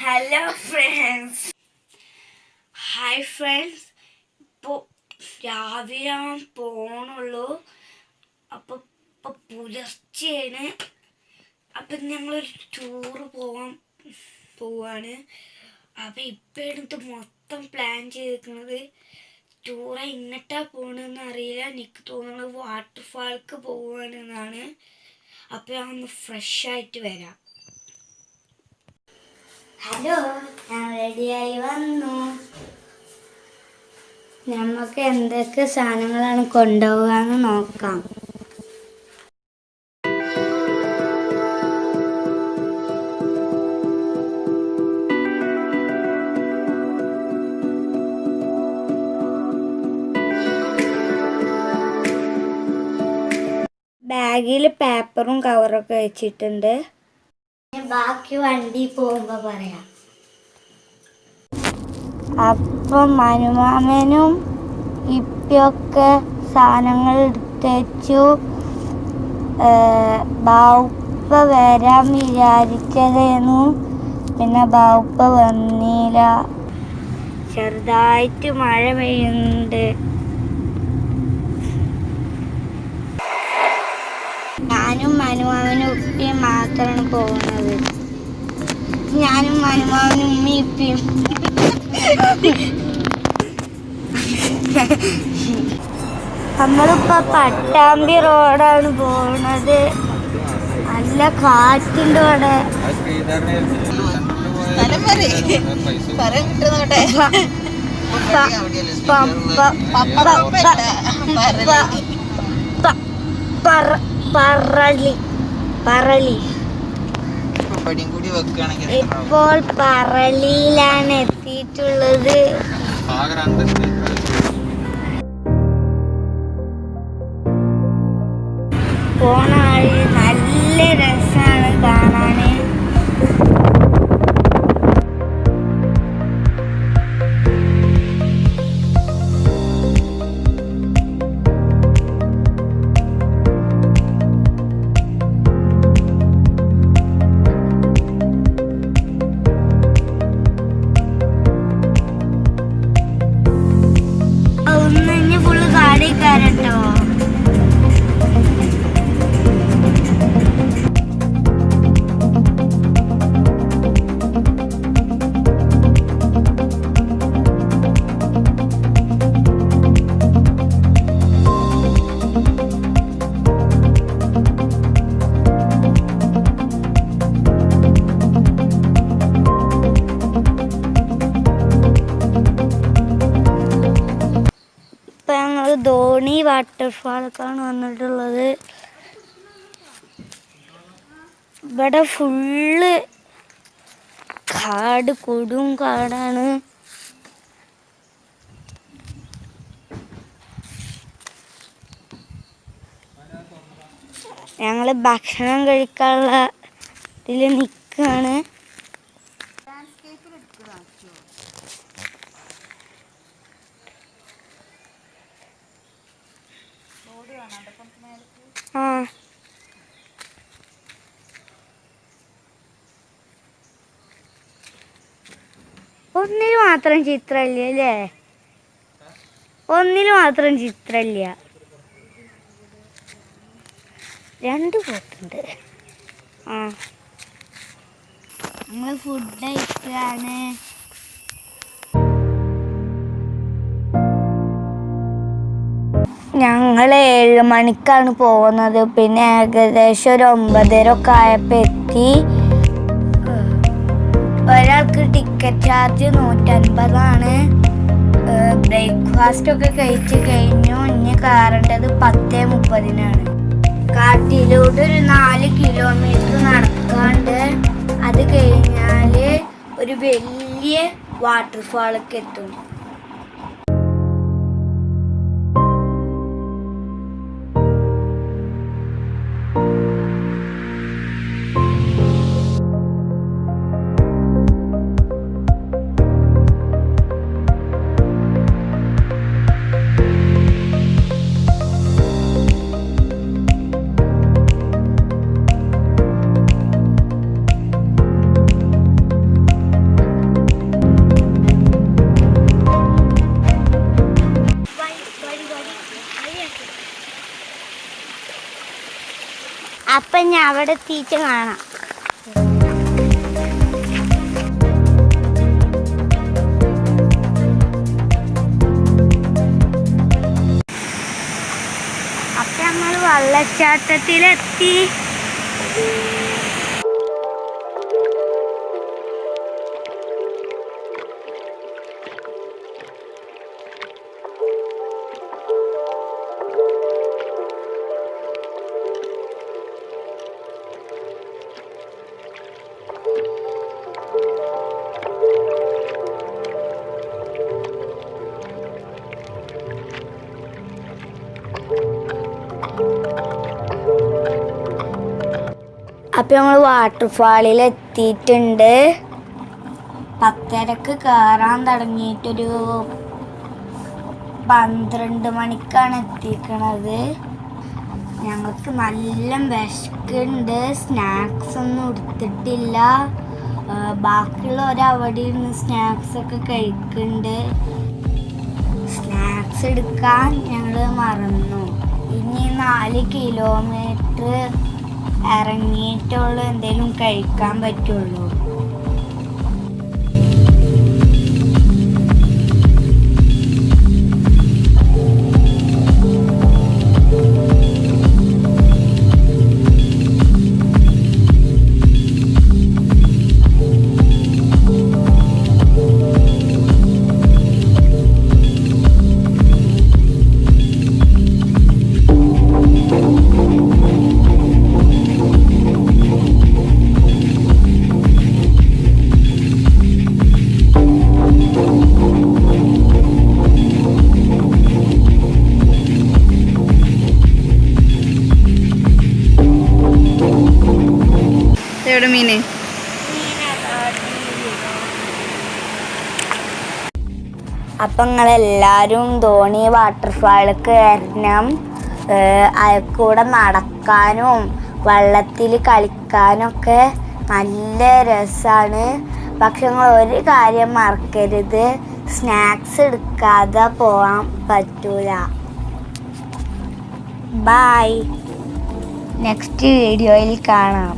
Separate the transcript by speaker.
Speaker 1: Hello friends. Hi friends. ഇപ്പോൾ രാവിലെ പോണുള്ളൂ. അപ്പോൾ പുലർച്ചെയാണ്. അപ്പം ഞങ്ങളൊരു ടൂറ് പോവാണ്. അപ്പം ഇപ്പം എടുത്ത് മൊത്തം പ്ലാൻ ചെയ്തിരിക്കുന്നത് ടൂർ എങ്ങോട്ടാ പോകണമെന്ന് അറിയില്ല. എനിക്ക് തോന്നുന്നത് വാട്ടർഫാൾക്ക് പോവാണെന്നാണ്. അപ്പം ഞാൻ ഒന്ന് ഫ്രഷ് ആയിട്ട് വരാം. ഹലോ, ഞാൻ റെഡിയായി വന്നു. നമുക്ക് എന്തൊക്കെ സാധനങ്ങളാണ് കൊണ്ടുപോകാന്ന് നോക്കാം. ബാഗിൽ പേപ്പറും കവറൊക്കെ വെച്ചിട്ടുണ്ട്. ബാക്കി വണ്ടി പോകുമ്പോ പറയാം. അപ്പം മനുമാമനും ഇപ്പൊക്കെ സാധനങ്ങൾ എടുത്തു. ബാവുപ്പ വരാൻ വിചാരിച്ചതേന്നു. പിന്നെ ബാവുപ്പ വന്നില്ല. ചെറുതായിട്ട് മഴ പെയ്യുന്നുണ്ട്. ഞാനും മനുമാമനും ഉപ്പിയും മാത്രമാണ് പോകുന്നത്. ഞാനും മനുമാമനും ഉമ്മയും ഉപ്പിയും. നമ്മളിപ്പോ പട്ടാമ്പി റോഡാണ് പോകുന്നത്. നല്ല കാറ്റിൻ്റെ അവിടെ. പറളി ഇപ്പോൾ പറളിയിലാണ് എത്തിയിട്ടുള്ളത്. പോണ വഴി നല്ല രസമാണ് കാണാന്. ഫുള്ള് കാടി കയറട്ടോ. ധോണി വാട്ടർഫാൾക്കാണ് വന്നിട്ടുള്ളത്. ഇവിടെ ഫുള്ള് കാട്, കൊടും കാടാണ്. ഞങ്ങള് ഭക്ഷണം കഴിക്കാനുള്ള ഇതിൽ നിൽക്കുകയാണ്. ആ, ഒന്നിൽ മാത്രം ചിത്രമില്ല അല്ലേ? ഒന്നിൽ മാത്രം ചിത്രമില്ല. രണ്ട് പോട്ടുണ്ട്. ആ, നമ്മൾ ഫുഡ് കഴിക്കുകയാണ്. ഞങ്ങൾ 7 മണിക്കാണ് പോകുന്നത്. പിന്നെ ഏകദേശം ഒരു 9:30 ഒക്കെ ആയപ്പോൾ എത്തി. ഒരാൾക്ക് ടിക്കറ്റ് ചാർജ് 150. ബ്രേക്ക്ഫാസ്റ്റ് ഒക്കെ കഴിച്ച് കഴിഞ്ഞു. ഇനി കയറേണ്ടത് 10:30. കാട്ടിലൂടെ ഒരു 4 കിലോമീറ്റർ നടക്കാണ്ട്. അത് കഴിഞ്ഞാൽ ഒരു വലിയ വാട്ടർഫാളൊക്കെ എത്തും. ഞാൻ അവിടെ എത്തിയിട്ട് കാണാം. അപ്പം നമ്മൾ വെള്ളച്ചാട്ടത്തിലെത്തി. അപ്പം നമ്മൾ വാട്ടർഫാളിൽ എത്തിയിട്ടുണ്ട്. 10:30 കയറാൻ തുടങ്ങിയിട്ടൊരു 12 മണിക്കാണ് എത്തിക്കണത്. ഞങ്ങൾക്ക് നല്ല വിശക്കുണ്ട്. സ്നാക്സ് ഒന്നും എടുത്തിട്ടില്ല. ബാക്കിയുള്ളവരവിടെ ഇരുന്ന് സ്നാക്സൊക്കെ കഴിക്കുന്നുണ്ട്. സ്നാക്സ് എടുക്കാൻ ഞങ്ങൾ മറന്നു. ഇനി 4 കിലോമീറ്റർ ഇറങ്ങിയിട്ടുള്ളൂ എന്തെങ്കിലും കഴിക്കാൻ പറ്റുള്ളൂ.
Speaker 2: മീന്
Speaker 1: അപ്പം നിങ്ങളെല്ലാവരും ധോണി വാട്ടർഫാളിലേക്ക് വരണം. അതിൽക്കൂടെ നടക്കാനും വെള്ളത്തിൽ കളിക്കാനൊക്കെ നല്ല രസമാണ്. പക്ഷെ നിങ്ങൾ ഒരു കാര്യം മറക്കരുത്, സ്നാക്സ് എടുക്കാതെ പോകാൻ പറ്റൂല. ബൈ. നെക്സ്റ്റ് വീഡിയോയിൽ കാണാം.